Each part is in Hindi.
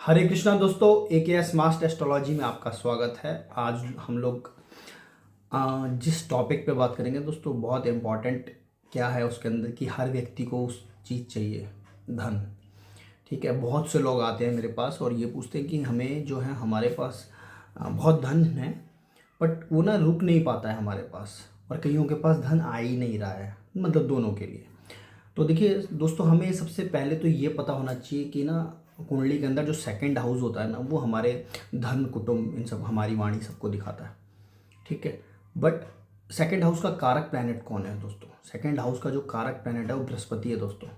हरे कृष्णा दोस्तों, AKS मास्टर एस्ट्रोलॉजी में आपका स्वागत है। आज हम लोग जिस टॉपिक पे बात करेंगे दोस्तों, बहुत इम्पॉर्टेंट क्या है उसके अंदर कि हर व्यक्ति को उस चीज़ चाहिए, धन। ठीक है, बहुत से लोग आते हैं मेरे पास और ये पूछते हैं कि हमें जो है हमारे पास बहुत धन है, बट वो ना रुक नहीं पाता है हमारे पास, और कईयों के पास धन आ ही नहीं रहा है, मतलब दोनों के लिए। तो देखिए दोस्तों, हमें सबसे पहले तो ये पता होना चाहिए कि ना कुंडली के अंदर जो सेकंड हाउस होता है ना, वो हमारे धन, कुटुंब, इन सब, हमारी वाणी सबको दिखाता है। ठीक है, बट सेकंड हाउस का कारक प्लैनेट कौन है दोस्तों? सेकंड हाउस का जो कारक प्लैनेट है वो बृहस्पति है दोस्तों।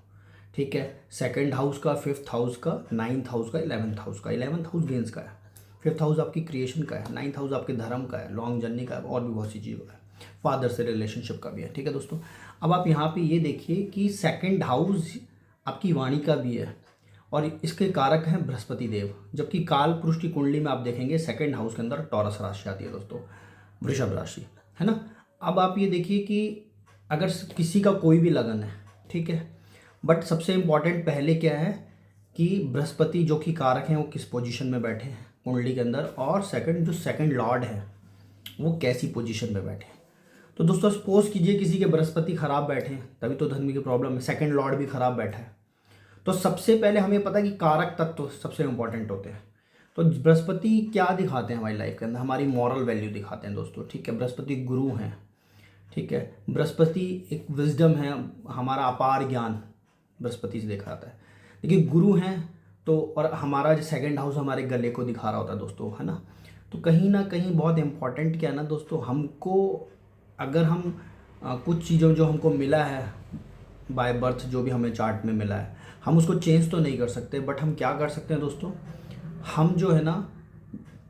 ठीक है, सेकंड हाउस का, फिफ्थ हाउस का, नाइन्थ हाउस का, इलेवंथ हाउस का। इलेवंथ हाउस गेंस का है, फिफ्थ हाउस आपकी क्रिएशन का है, नाइन्थ हाउस आपके धर्म का है, लॉन्ग जर्नी का है, और भी बहुत सी चीज़ों का है, फादर से रिलेशनशिप का भी है। ठीक है दोस्तों, अब आप यहाँ पे ये देखिए कि सेकंड हाउस आपकी वाणी का भी है और इसके कारक हैं बृहस्पति देव। जबकि काल पुरुष की कुंडली में आप देखेंगे सेकंड हाउस के अंदर टॉरस राशि आती है दोस्तों, वृषभ राशि, है ना। अब आप ये देखिए कि अगर किसी का कोई भी लगन है, ठीक है, बट सबसे इम्पॉर्टेंट पहले क्या है कि बृहस्पति जो कि कारक हैं वो किस पोजीशन में बैठे हैं कुंडली के अंदर, और सेकंड जो सेकंड लॉर्ड है वो कैसी पोजीशन में बैठे हैं। तो दोस्तों सपोज कीजिए किसी के बृहस्पति खराब बैठे हैं, तभी तो धन की प्रॉब्लम है, सेकंड लॉर्ड भी खराब बैठा है। तो सबसे पहले हमें पता है कि कारक तत्व सबसे इंपॉर्टेंट होते हैं। तो बृहस्पति क्या दिखाते हैं हमारी लाइफ के अंदर? हमारी मॉरल वैल्यू दिखाते हैं दोस्तों। ठीक है, बृहस्पति गुरु हैं। ठीक है, बृहस्पति एक विजडम है, हमारा अपार ज्ञान बृहस्पति से देखा जाता है। देखिए गुरु हैं तो, और हमारा जो सेकंड हाउस हमारे गले को दिखा रहा होता है दोस्तों, है ना। तो कहीं ना कहीं बहुत इंपॉर्टेंट क्या है ना दोस्तों, हमको अगर हम कुछ चीज़ों जो हमको मिला है बाय बर्थ, जो भी हमें चार्ट में मिला है, हम उसको चेंज तो नहीं कर सकते, बट हम क्या कर सकते हैं दोस्तों, हम जो है ना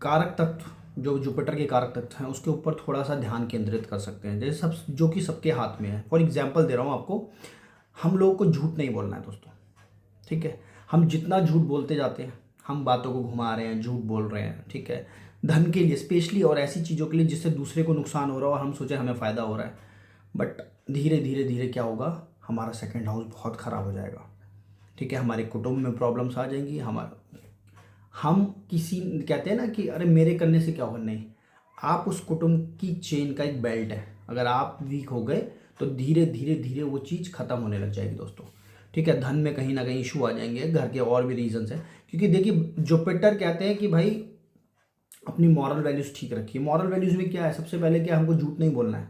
कारक तत्व, जो जुपिटर के कारक तत्व हैं उसके ऊपर थोड़ा सा ध्यान केंद्रित कर सकते हैं, जैसे सब जो कि सबके हाथ में है। फॉर एग्जाम्पल दे रहा हूँ आपको, हम लोगों को झूठ नहीं बोलना है दोस्तों। ठीक है, हम जितना झूठ बोलते जाते हैं, हम बातों को घुमा रहे हैं, झूठ बोल रहे हैं, ठीक है, धन के लिए स्पेशली और ऐसी चीज़ों के लिए जिससे दूसरे को नुकसान हो रहा हो और हम सोचे हमें फ़ायदा हो रहा है, बट धीरे धीरे धीरे क्या होगा, हमारा सेकंड हाउस बहुत ख़राब हो जाएगा। ठीक है, हमारे कुटुंब में प्रॉब्लम्स आ जाएंगी। हम किसी कहते हैं ना कि अरे मेरे करने से क्या होगा, नहीं, आप उस कुटुंब की चेन का एक बेल्ट है, अगर आप वीक हो गए तो धीरे धीरे धीरे वो चीज़ ख़त्म होने लग जाएगी दोस्तों। ठीक है, धन में कहीं ना कहीं इशू आ जाएंगे, घर के और भी रीजंस हैं, क्योंकि देखिए जुपिटर कहते हैं कि भाई अपनी मॉरल वैल्यूज़ ठीक रखिए। मॉरल वैल्यूज़ में क्या है, सबसे पहले क्या, हमको झूठ नहीं बोलना है।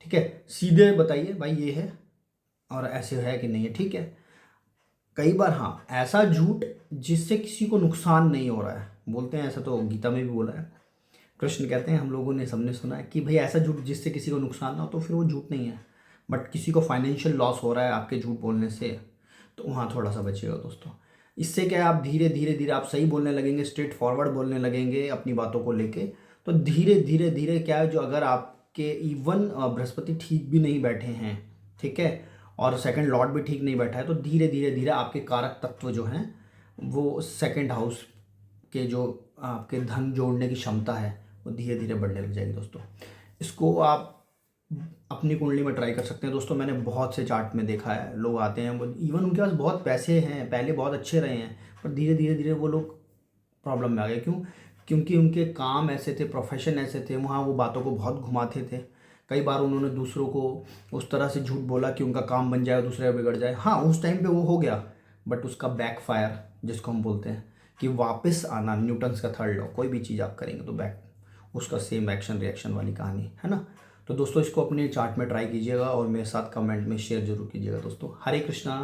ठीक है, सीधे बताइए भाई ये है और ऐसे है कि नहीं है। ठीक है, कई बार हाँ, ऐसा झूठ जिससे किसी को नुकसान नहीं हो रहा है, बोलते हैं ऐसा, तो गीता में भी बोला है। कृष्ण कहते हैं, हम लोगों ने सबने सुना है कि भाई ऐसा झूठ जिससे किसी को नुकसान ना हो तो फिर वो झूठ नहीं है, बट किसी को फाइनेंशियल लॉस हो रहा है आपके झूठ बोलने से, तो वहाँ थोड़ा सा बचिएगा दोस्तों। इससे क्या है, आप धीरे धीरे धीरे आप सही बोलने लगेंगे, स्ट्रेट फॉरवर्ड बोलने लगेंगे अपनी बातों को लेके, तो धीरे धीरे धीरे क्या है, जो अगर आपके इवन बृहस्पति ठीक भी नहीं बैठे हैं, ठीक है, और सेकंड लॉर्ड भी ठीक नहीं बैठा है, तो धीरे धीरे धीरे आपके कारक तत्व जो हैं वो सेकंड हाउस के जो आपके धन जोड़ने की क्षमता है वो धीरे धीरे बढ़ने लग जाएगी दोस्तों। इसको आप अपनी कुंडली में ट्राई कर सकते हैं दोस्तों। मैंने बहुत से चार्ट में देखा है, लोग आते हैं, वो इवन उनके पास बहुत पैसे हैं, पहले बहुत अच्छे रहे हैं, पर धीरे धीरे धीरे वो लोग प्रॉब्लम में आ गए। क्यों? क्योंकि उनके काम ऐसे थे, प्रोफेशन ऐसे थे, वहाँ वो बातों को बहुत घुमाते थे। कई बार उन्होंने दूसरों को उस तरह से झूठ बोला कि उनका काम बन जाए, दूसरे का बिगड़ जाए। हाँ, उस टाइम पे वो हो गया, बट उसका बैकफायर जिसको हम बोलते हैं कि वापस आना, न्यूटन्स का थर्ड लॉ, कोई भी चीज़ आप करेंगे तो बैक उसका सेम एक्शन रिएक्शन वाली कहानी है ना। तो दोस्तों इसको अपने चार्ट में ट्राई कीजिएगा और मेरे साथ कमेंट में शेयर जरूर कीजिएगा दोस्तों। हरे कृष्णा।